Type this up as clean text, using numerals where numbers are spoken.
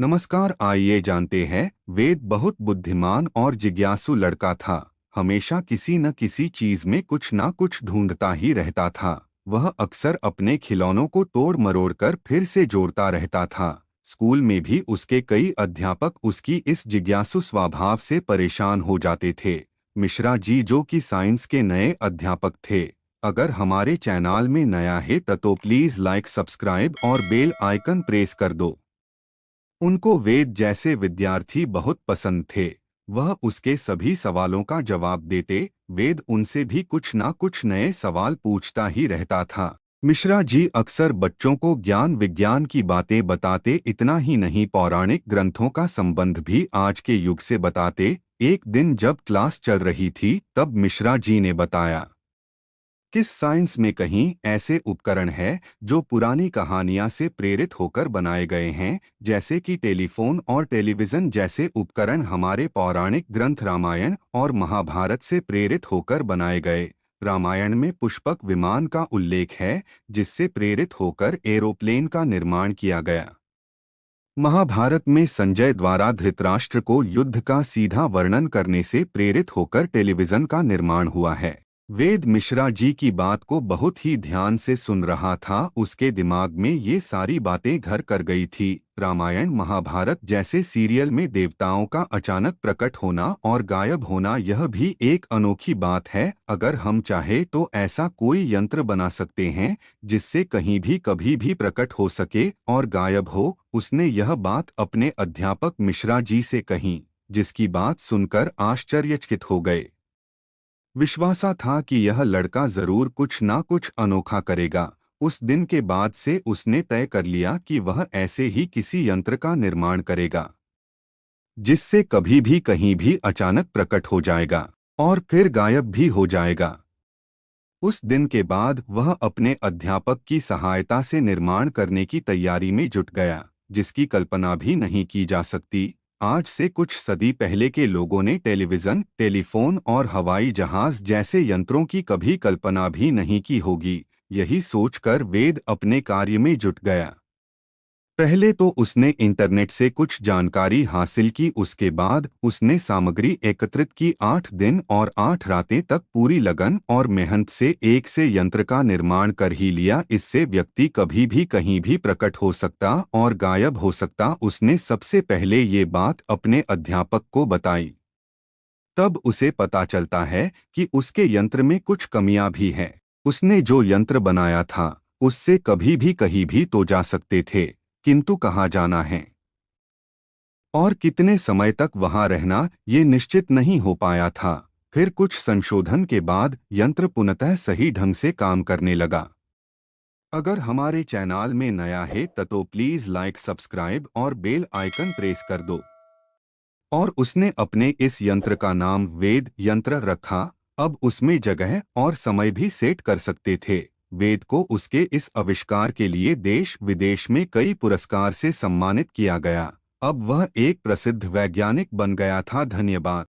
नमस्कार, आइए जानते हैं। वेद बहुत बुद्धिमान और जिज्ञासु लड़का था। हमेशा किसी न किसी चीज में कुछ ना कुछ ढूंढता ही रहता था। वह अक्सर अपने खिलौनों को तोड़ मरोड़ कर फिर से जोड़ता रहता था। स्कूल में भी उसके कई अध्यापक उसकी इस जिज्ञासु स्वभाव से परेशान हो जाते थे। मिश्रा जी, जो कि साइंस के नए अध्यापक थे, अगर हमारे चैनल में नया है तो प्लीज लाइक, सब्सक्राइब और बेल आइकन प्रेस कर दो। उनको वेद जैसे विद्यार्थी बहुत पसंद थे। वह उसके सभी सवालों का जवाब देते। वेद उनसे भी कुछ ना कुछ नए सवाल पूछता ही रहता था। मिश्रा जी अक्सर बच्चों को ज्ञान विज्ञान की बातें बताते, इतना ही नहीं पौराणिक ग्रंथों का संबंध भी आज के युग से बताते। एक दिन जब क्लास चल रही थी तब मिश्रा जी ने बताया, किस साइंस में कहीं ऐसे उपकरण हैं जो पुरानी कहानियां से प्रेरित होकर बनाए गए हैं, जैसे कि टेलीफोन और टेलीविज़न जैसे उपकरण हमारे पौराणिक ग्रंथ रामायण और महाभारत से प्रेरित होकर बनाए गए। रामायण में पुष्पक विमान का उल्लेख है, जिससे प्रेरित होकर एरोप्लेन का निर्माण किया गया। महाभारत में संजय द्वारा धृतराष्ट्र को युद्ध का सीधा वर्णन करने से प्रेरित होकर टेलीविज़न का निर्माण हुआ है। वेद मिश्रा जी की बात को बहुत ही ध्यान से सुन रहा था। उसके दिमाग में ये सारी बातें घर कर गई थी। रामायण महाभारत जैसे सीरियल में देवताओं का अचानक प्रकट होना और गायब होना, यह भी एक अनोखी बात है। अगर हम चाहे तो ऐसा कोई यंत्र बना सकते हैं जिससे कहीं भी कभी भी प्रकट हो सके और गायब हो। उसने यह बात अपने अध्यापक मिश्रा जी से कही, जिसकी बात सुनकर आश्चर्यचकित हो गए। विश्वासा था कि यह लड़का जरूर कुछ ना कुछ अनोखा करेगा। उस दिन के बाद से उसने तय कर लिया कि वह ऐसे ही किसी यंत्र का निर्माण करेगा, जिससे कभी भी कहीं भी अचानक प्रकट हो जाएगा और फिर गायब भी हो जाएगा। उस दिन के बाद वह अपने अध्यापक की सहायता से निर्माण करने की तैयारी में जुट गया, जिसकी कल्पना भी नहीं की जा सकती। आज से कुछ सदी पहले के लोगों ने टेलीविज़न, टेलीफोन और हवाई जहाज जैसे यंत्रों की कभी कल्पना भी नहीं की होगी। यही सोचकर वेद अपने कार्य में जुट गया। पहले तो उसने इंटरनेट से कुछ जानकारी हासिल की। उसके बाद उसने सामग्री एकत्रित की। 8 दिन और 8 रातें तक पूरी लगन और मेहनत से एक से यंत्र का निर्माण कर ही लिया। इससे व्यक्ति कभी भी कहीं भी प्रकट हो सकता और गायब हो सकता। उसने सबसे पहले ये बात अपने अध्यापक को बताई। तब उसे पता चलता है कि उसके यंत्र में कुछ कमियां भी हैं। उसने जो यंत्र बनाया था उससे कभी भी कहीं भी तो जा सकते थे, किंतु कहाँ जाना है और कितने समय तक वहां रहना, ये निश्चित नहीं हो पाया था। फिर कुछ संशोधन के बाद यंत्र पुनः सही ढंग से काम करने लगा। अगर हमारे चैनल में नया है तो प्लीज लाइक, सब्सक्राइब और बेल आइकन प्रेस कर दो। और उसने अपने इस यंत्र का नाम वेद यंत्र रखा। अब उसमें जगह और समय भी सेट कर सकते थे। वेद को उसके इस आविष्कार के लिए देश विदेश में कई पुरस्कार से सम्मानित किया गया। अब वह एक प्रसिद्ध वैज्ञानिक बन गया था। धन्यवाद।